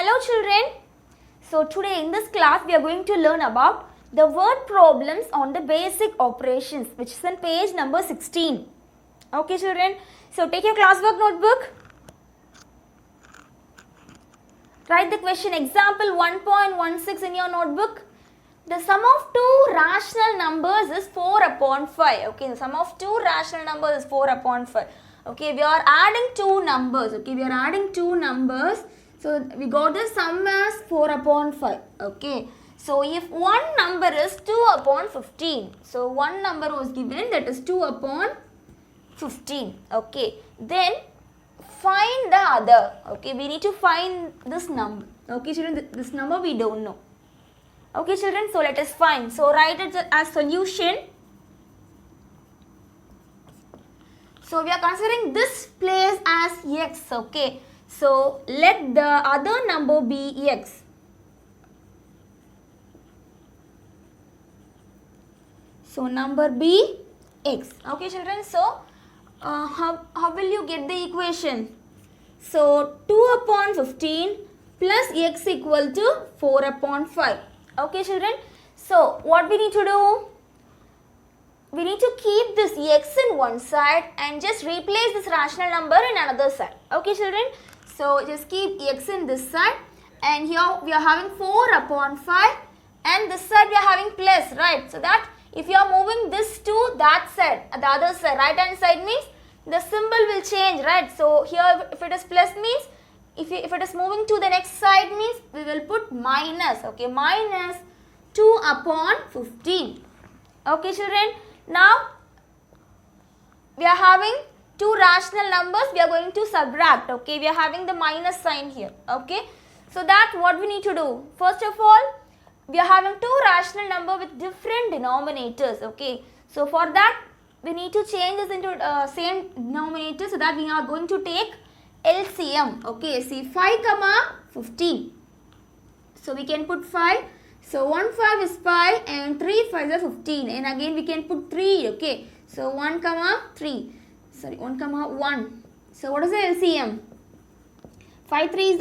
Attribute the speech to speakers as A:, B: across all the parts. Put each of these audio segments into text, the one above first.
A: Hello children. So today in this class we are going to learn about the word problems on the basic operations, which is on page number 16. Okay children. So take your classwork notebook. Write the question example 1.16 in your notebook. The sum of two rational numbers is 4 upon 5. Okay, the sum of two rational numbers is 4 upon 5. Okay, we are adding two numbers. Okay, we are adding two numbers. So we got the sum as 4 upon 5. Okay, so if one number is 2 upon 15. So one number was given, that is 2 upon 15. Okay, then find the other. Okay, we need to find this number. Okay children, this number we don't know. Okay children, so let us find. So write it as solution. So we are considering this place as x. Okay, so let the other number be x. So number be x. Okay children, so how will you get the equation? So 2 upon 15 plus x equal to 4 upon 5. Okay children, so what we need to do? We need to keep this x in one side and just replace this rational number in another side. Okay children, so just keep x in this side, and here we are having 4 upon 5, and this side we are having plus, right? So that if you are moving this to that side, the other side, right hand side means the symbol will change, right? So here if it is plus means, if it is moving to the next side means we will put minus. Okay, minus 2 upon 15. Okay children, now we are having two rational numbers, we are going to subtract. Okay, we are having the minus sign here. Okay, so that what we need to do? First of all, we are having two rational number with different denominators. Okay, so for that we need to change this into same denominator, so that we are going to take LCM. Okay, see 5 comma 15. So we can put 5. So 1 5 is 5 and 3 5 is 15, and again we can put 3. Okay, so 1 comma 3. Sorry, 1 comma 1. So what is the LCM? 5 3 is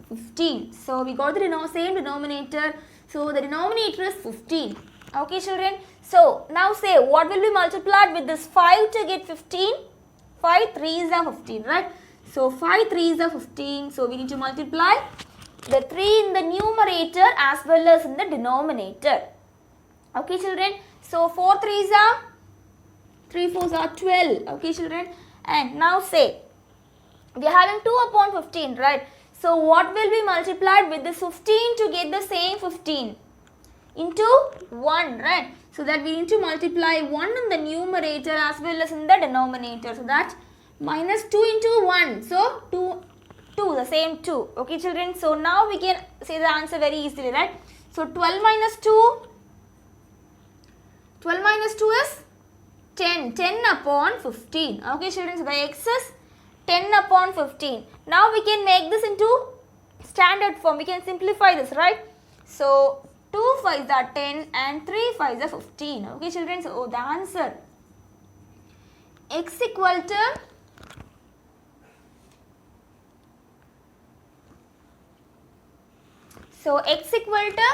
A: 15. So we got the same denominator. So the denominator is 15. Okay children. So now say what will be multiplied with this 5 to get 15? 5 3 is 15, right? So 5 3 is 15. So we need to multiply the 3 in the numerator as well as in the denominator. Okay children. So 4 3 is 3 4s are 12. Okay children. And now say we are having 2 upon 15, right? So what will be multiplied with this 15 to get the same 15? Into 1, right? So that we need to multiply 1 in the numerator as well as in the denominator. So that minus 2 into 1. So 2, the same 2. Okay children. So now we can say the answer very easily, right? So 12 minus 2. 12 minus 2 is 10. 10 upon 15. Okay children. So the x is 10 upon 15. Now we can make this into standard form. We can simplify this, right? So 2 5s are 10 and 3 5s are 15. Okay children. So the answer x equal to x equal to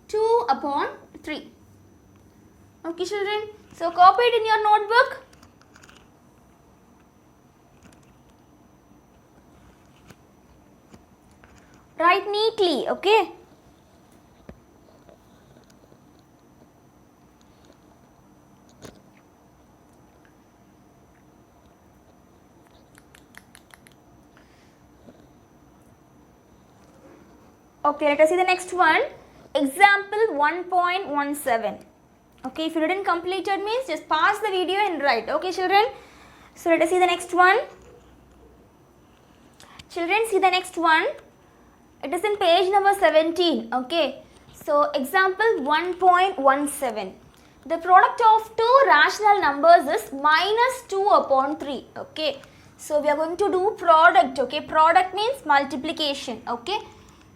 A: 2 upon 3. Okay children. So copy it in your notebook. Write neatly. Okay. Okay, let us see the next one. Example 1.17. Okay, if you didn't complete it means just pause the video and write. Okay, children. So let us see the next one. Children, see the next one. It is in page number 17. Okay. So example 1.17. The product of two rational numbers is minus 2 upon 3. Okay. So we are going to do product. Okay. Product means multiplication. Okay.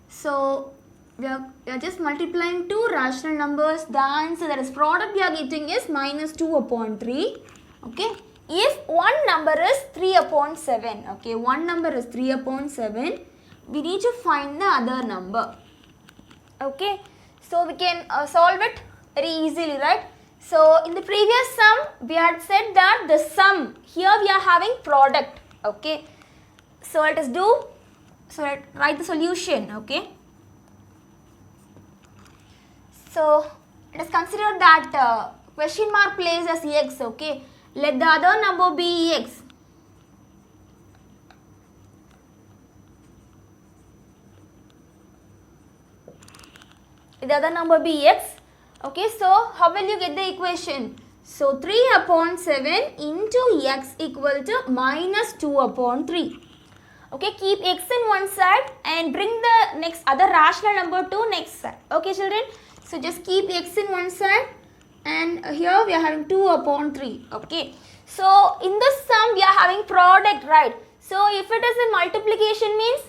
A: So we are just multiplying two rational numbers. The answer, that is product, we are getting is minus 2 upon 3. Okay. If one number is 3 upon 7. Okay. One number is 3 upon 7. we need to find the other number. Okay, so we can solve it very easily, right? So in the previous sum we had said that the sum, here we are having product. Okay, so let us do, so write the solution. Okay, so let us consider that question mark placed as x. Okay, let the other number be x. The other number be x. Okay, so how will you get the equation? So 3 upon 7 into x equal to minus 2 upon 3. Okay, keep x in one side and bring the next other rational number to next side. Okay children, so just keep x in one side and here we are having 2 upon 3. Okay, so in this sum we are having product, right? So if it is a multiplication means,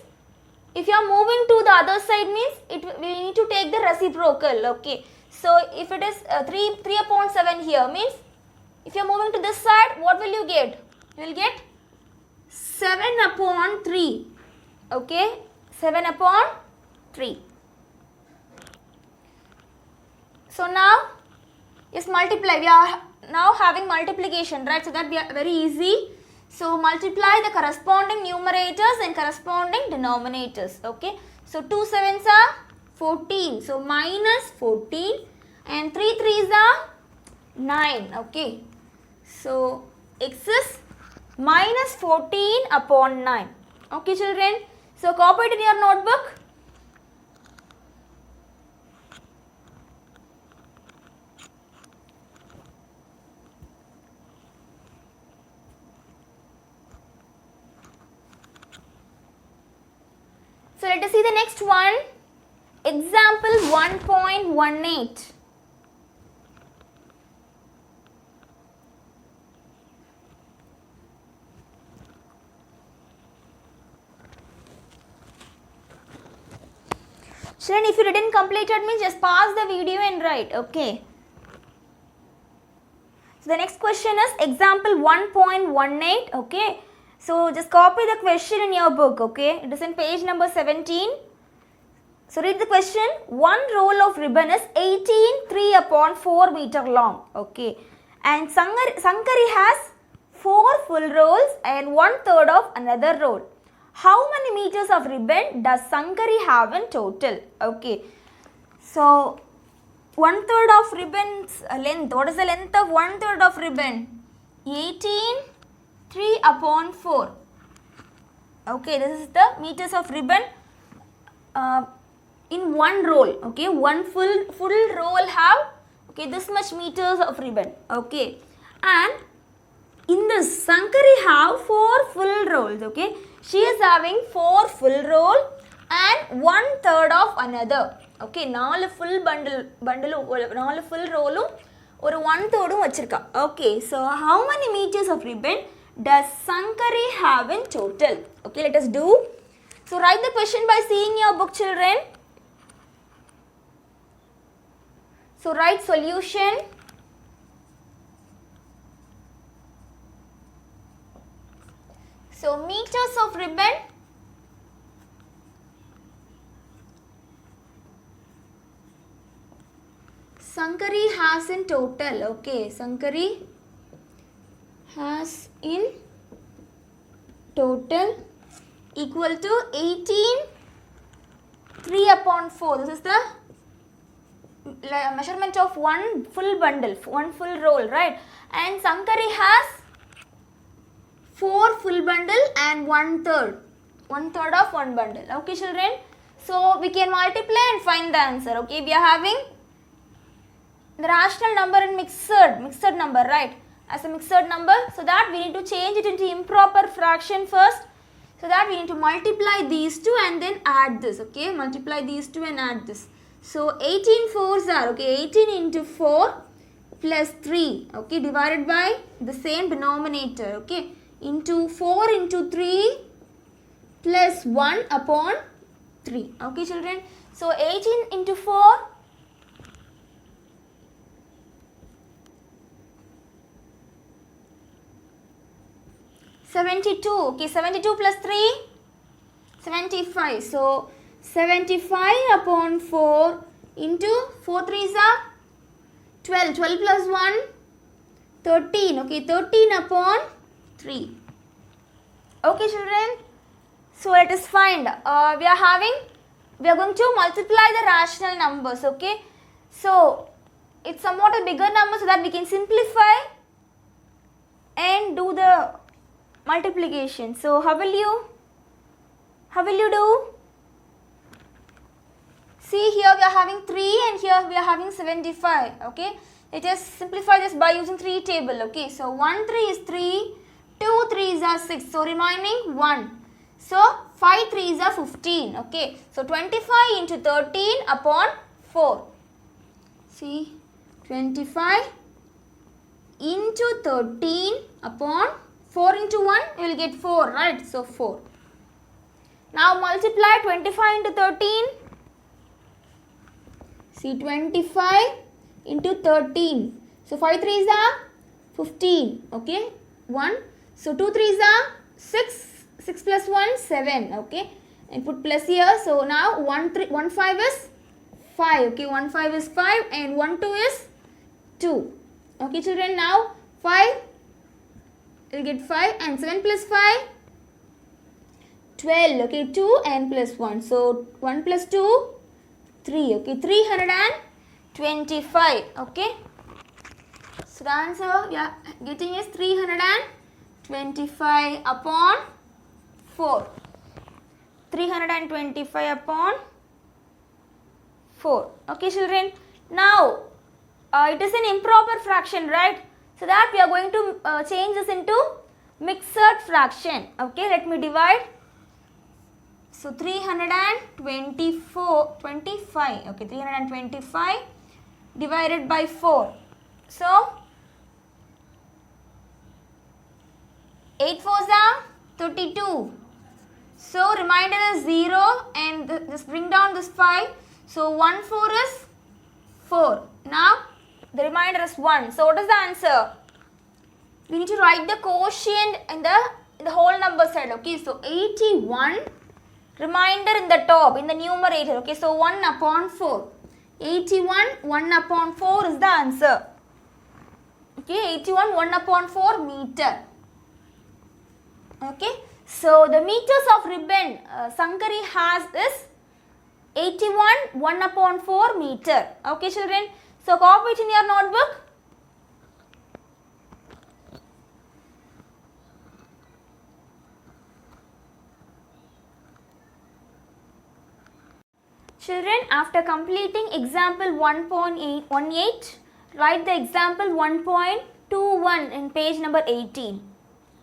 A: if you are moving to the other side means we need to take the reciprocal. Okay, so if it is 3 upon 7 here means, if you are moving to this side, what will you get? You will get 7 upon 3. Okay, 7 upon 3. So now, yes, multiply. We are now having multiplication, right? So that we are very easy. So multiply the corresponding numerators and corresponding denominators. Okay, so 2 sevens are 14. So minus 14 and 3 threes are 9. Okay, so x is minus 14 upon 9. Okay children, so copy it in your notebook. So let us see the next one. Example 1.18. Children, if you didn't complete it means just pause the video and write. Okay. So the next question is example 1.18. Okay. So just copy the question in your book. Okay. It is in page number 17. So read the question. One roll of ribbon is 18 3 upon 4 meter long. Okay. And Sankari has 4 full rolls and 1/3 of another roll. How many meters of ribbon does Sankari have in total? Okay. So 1/3 of ribbon's length. What is the length of 1/3 of ribbon? 18 3 upon 4. Okay, this is the meters of ribbon in one roll. Okay, one full roll have this much meters of ribbon. Okay, and in this Sankari have 4 full rolls. Okay, she is having 4 full roll and 1/3 of another. Okay, 4 full bundle 4 full roll or 1/3 vachirka. Okay, so how many meters of ribbon does Sankari have in total? Okay, let us do. So write the question by seeing your book, children. So write solution. So meters of ribbon Sankari has in total. Okay, Sankari has in total equal to 18 3 upon 4. This is the measurement of one full bundle, one full roll, right? And Sankari has 4 full bundle and 1/3 of one bundle. Okay children, so we can multiply and find the answer. Okay, we are having the rational number in mixed number, right? As a mixed number, so that we need to change it into improper fraction first. So that we need to multiply these two and then add this. Okay, multiply these two and add this. So 18 fours are, okay, 18 into 4 plus 3, okay, divided by the same denominator, okay, into 4 into 3 plus 1 upon 3. Okay children, so 18 into 4 72. Okay, 72 plus 3, 75. So 75 upon 4 into 4 3s are 12. 12 plus 1, 13. Okay, 13 upon 3. Okay, children. So let us find. We are going to multiply the rational numbers. Okay. So it's somewhat a bigger number so that we can simplify and do the multiplication. So how will you do? See, here we are having 3 and here we are having 75. Okay. Let us simplify this by using 3 table. Okay. So 1 3 is 3, 2 3s are 6. So remaining 1. So 5 3s are 15. Okay. So 25 into 13 upon 4. See, 25 into 13 upon 4 into 1, you will get 4, right? So 4. Now multiply 25 into 13. See, 25 into 13. So 5 3s are 15. Okay. 1. So 2 3s are 6. 6 plus 1, 7. Okay. And put plus here. So now 1 5 is 5. Okay. 1 5 is 5 and 1 2 is 2. Okay, children. Now 5. You will get 5 and 7 plus 5. 12. Okay. 2 and plus 1. So 1 plus 2. 3. Okay. 325. Okay. So the answer we are getting is 325 upon 4. 325 upon 4. Okay, children. Now it is an improper fraction, right? So that we are going to change this into mixed fraction. Okay, let me divide. So 325. Okay, 325 divided by 4. So 8 4s are 32. So remainder is 0 and just bring down this 5. So 1 4 is 4. Now the remainder is 1. So what is the answer? We need to write the quotient in the whole number side. Okay, so 81. Remainder in the top, in the numerator. Okay, so 1 upon 4. 81, 1 upon 4 is the answer. Okay, 81, 1 upon 4 meter. Okay, so the meters of ribbon Sankari has is 81, 1 upon 4 meter. Okay, children. So copy it in your notebook. Children, after completing example 1.18, write the example 1.21 in page number 18.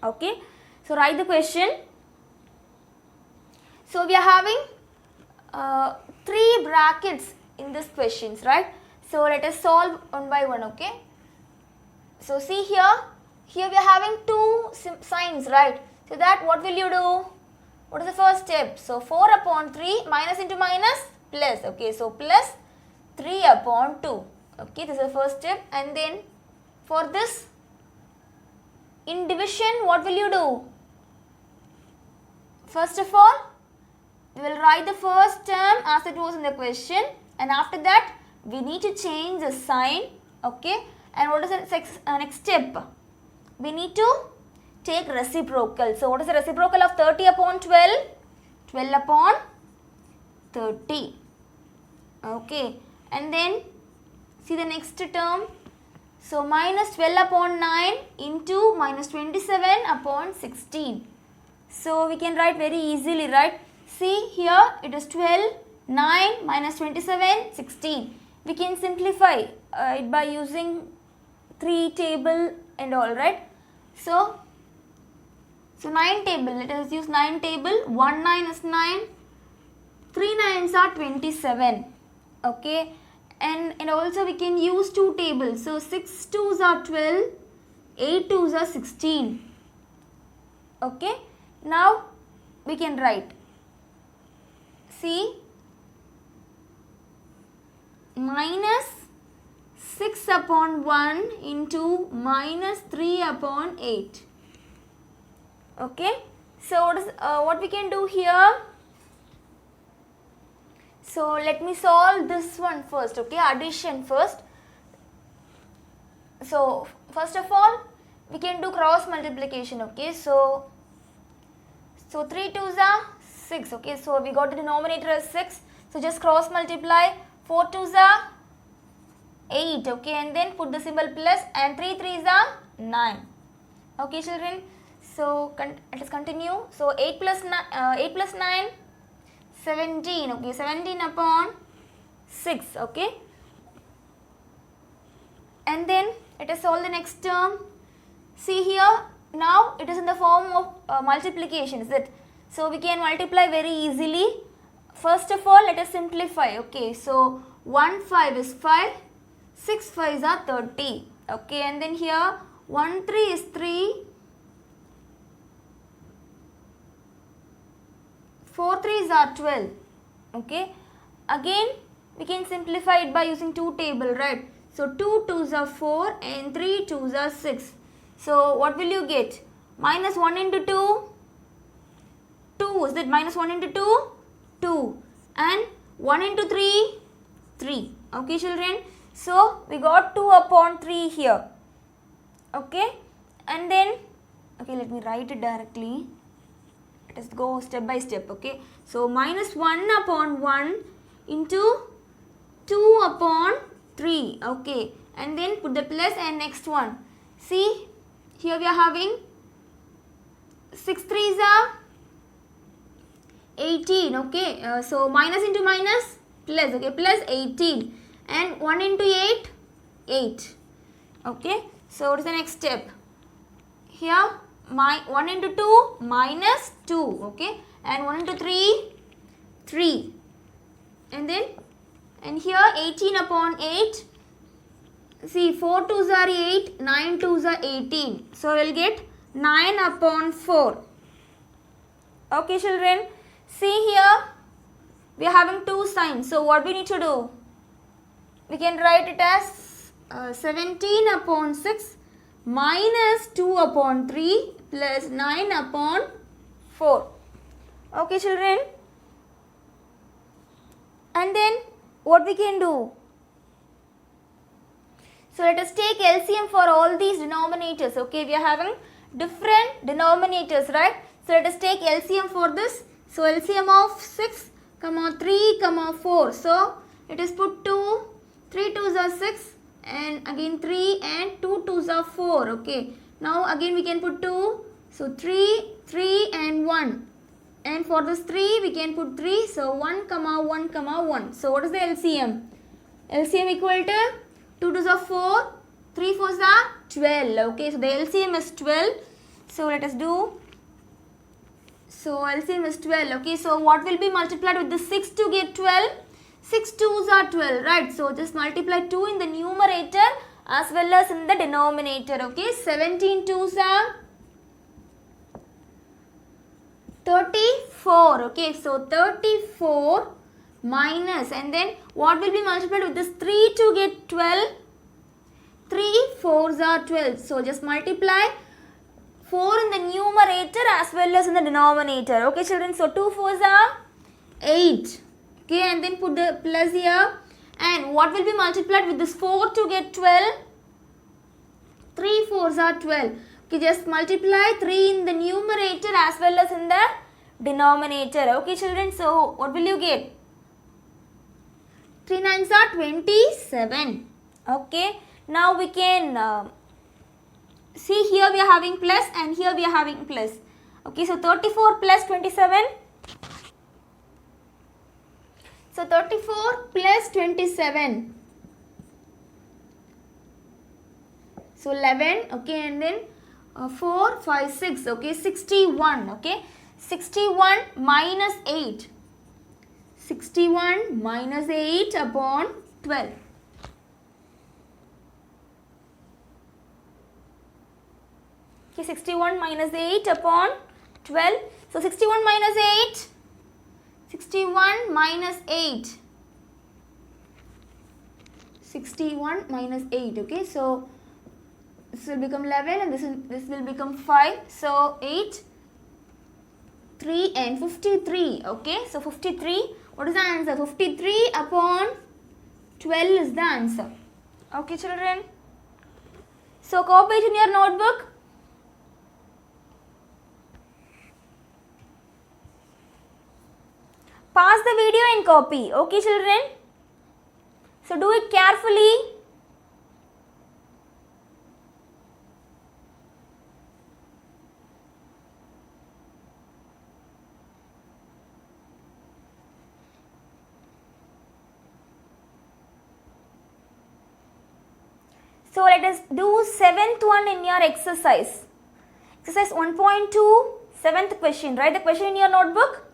A: Okay, so write the question. So we are having 3 brackets in this questions, right? So let us solve one by one. Okay, so see here we are having 2 signs, right? So that what will you do? What is the first step? So 4 upon 3, minus into minus, plus. Okay, so plus 3 upon 2. Okay, this is the first step. And then for this, in division, what will you do? First of all, we will write the first term as it was in the question, and after that we need to change the sign. Okay, and what is the next step? We need to take reciprocal. So what is the reciprocal of 30 upon 12? 12 upon 30. Okay, and then see the next term. So minus 12 upon 9 into minus 27 upon 16. So we can write very easily, right? See here it is 12, 9 minus 27, 16. We can simplify it by using 3 table and all, right? So 9 table, let us use 9 table. 1 9 is 9, 3 9s are 27. Okay, and also we can use 2 tables. So 6 2s are 12, 8 2s are 16. Okay, now we can write. See, minus 6 upon 1 into minus 3 upon 8. Okay, so what we can do here? So let me solve this one first, okay, addition first. So first of all, we can do cross multiplication, okay. So 3 2s are 6, okay. So we got the denominator as 6. So just cross multiply. 4 2s are 8, okay, and then put the symbol plus, and 3 3s are 9. Okay, children. So let us continue. So 8 plus 9, 17. Okay, 17 upon 6. Okay, and then let us solve the next term. See here, now it is in the form of multiplication, is it? So we can multiply very easily. First of all, let us simplify. Okay, so 1 5 is 5, 6 5s are 30. Okay, and then here 1 3 is 3, 4 3s are 12. Okay, again we can simplify it by using 2 table, right? So 2 2s are 4 and 3 2s are 6. So what will you get? Minus 1 into 2, 2. Is that minus 1 into 2? 2. And 1 into 3, 3. Okay, children. So we got 2 upon 3 here. Okay, and then, okay, let me write it directly. Let us go step by step. Okay, so minus 1 upon 1 into 2 upon 3. Okay, and then put the plus and next one. See, here we are having 6 3s are 18. Okay, so minus into minus plus. Okay, plus 18, and 1 into 8, 8. Okay, so what is the next step? Here 1 into 2 minus 2. Okay, and 1 into 3, 3, and then, and here 18 upon 8. See, 4 2s are 8, 9 2s are 18. So we'll get 9 upon 4. Okay, children. See here, we are having two signs. So what we need to do? We can write it as 17 upon 6 minus 2 upon 3 plus 9 upon 4. Okay, children. And then what we can do? So let us take LCM for all these denominators. Okay, we are having different denominators, right? So let us take LCM for this. So LCM of 6, 3, 4. So let us put 2, 3 2s are 6, and again 3, and 2 2s are 4. Okay, now again we can put 2. So 3, 3 and 1. And for this 3 we can put 3. So 1, 1, 1. So what is the LCM? LCM equal to 2 2s are 4, 3 4s are 12. Okay, so the LCM is 12. So let us do. So LCM is 12. Okay, so what will be multiplied with the 6 to get 12? 6 2s are 12, right? So just multiply 2 in the numerator as well as in the denominator. Okay, 17 2s are 34. Okay, so 34 minus, and then what will be multiplied with this 3 to get 12? 3 4s are 12. So just multiply 4 in the numerator as well as in the denominator. Okay, children. So 2 4s are 8. Okay, and then put the plus here. And what will be multiplied with this 4 to get 12? 3 4s are 12. Okay, just multiply 3 in the numerator as well as in the denominator. Okay, children. So what will you get? 3 9s are 27. Okay, now we can see, here we are having plus and here we are having plus. Okay, so 34 plus 27. So 34 plus 27. So 11. Okay, and then 4 5 6. Okay, 61. Okay, 61 minus 8. 61 minus 8 upon 12. Okay, 61 minus 8 upon 12. So 61 minus 8. 61 minus 8. 61 minus 8. Okay, so this will become 11 and this will become 5. So 8, 3 and 53. Okay, so 53. What is the answer? 53 upon 12 is the answer. Okay, children. So copy it in your notebook. Pause the video and copy. Okay, children. So do it carefully. So let us do 7th one in your exercise. Exercise 1.2, 7th question. Write the question in your notebook.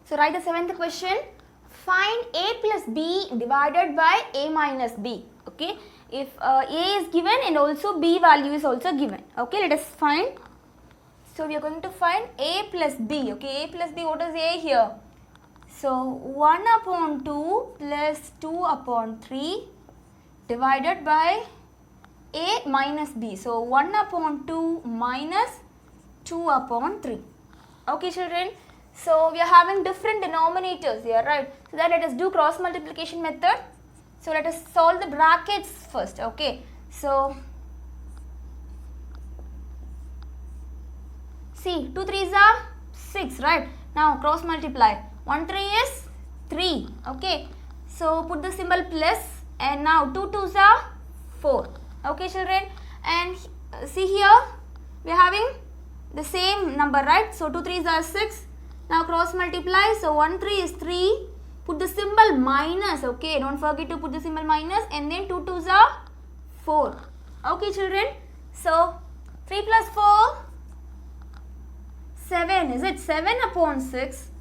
A: So write the 7th question. Find a plus b divided by a minus b. Okay. If a is given and also b value is also given. Okay. Let us find. So we are going to find a plus b. Okay. A plus b. What is a here? So 1 upon 2 plus 2 upon 3 divided by a minus b. So 1 upon 2 minus 2 upon 3. Okay, children. So we are having different denominators here, right? So that let us do cross multiplication method. So let us solve the brackets first. Okay. So see, 2 3s are 6, right? Now cross multiply. 1 3 is 3. Okay. So put the symbol plus, and now 2 2s are 4. Okay, children. And see here, we are having the same number, right? So 2 3s are 6. Now cross multiply. So 1 3 is 3. Put the symbol minus. Okay. Don't forget to put the symbol minus. And then 2 2s are 4. Okay, children. So 3 plus 4, 7. Is it 7 upon 6?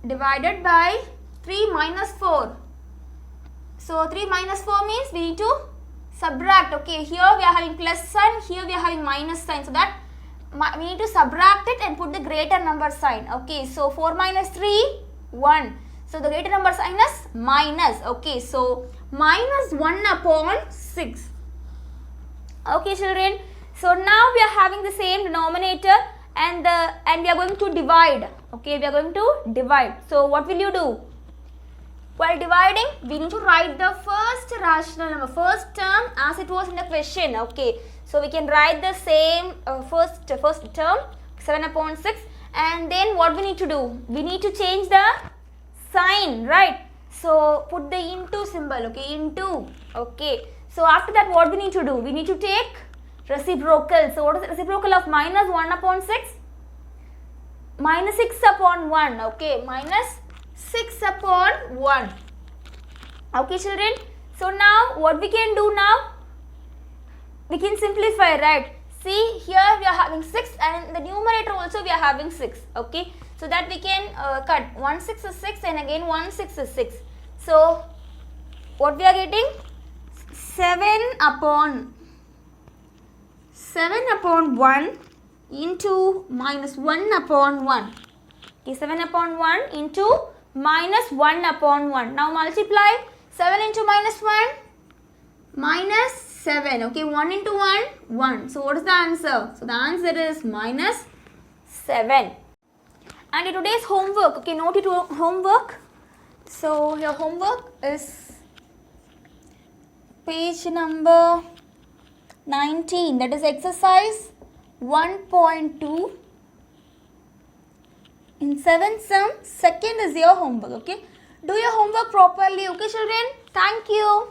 A: Divided by 3 minus 4. So 3 minus 4 means we need to subtract. Okay, here we are having plus sign, here we are having minus sign. So that we need to subtract it and put the greater number sign. Okay, so 4 minus 3, 1. So the greater number sign is minus. Okay, so minus 1 upon 6. Okay, children. So now we are having the same denominator and we are going to divide. Okay, we are going to divide. So what will you do? While dividing, we need to write the first rational number, first term as it was in the question. Okay, so we can write the same first term, 7 upon 6, and then what we need to do? We need to change the sign, right? So put the into symbol. Okay, into. Okay, so after that what we need to do? We need to take reciprocal. So what is the reciprocal of minus 1 upon 6? Minus 6 upon 1. Okay, minus 6 upon 1. Okay, children. So now what we can do now? We can simplify, right? See, here we are having 6 and the numerator also we are having 6. Okay, so that we can cut 1 6 is 6 and again 1 6 is 6. So what we are getting? 7 upon 1 into minus 1 upon 1. Okay, 7 upon 1 into minus 1 upon 1. Now multiply 7 into minus 1, minus 7. Okay, 1 into 1, 1. So what is the answer? So the answer is minus 7. And in today's homework, okay, note it homework. So your homework is page number 19, that is exercise 1.2 in 7th sum. Second is your homework. Okay, do your homework properly. Okay, children. Thank you.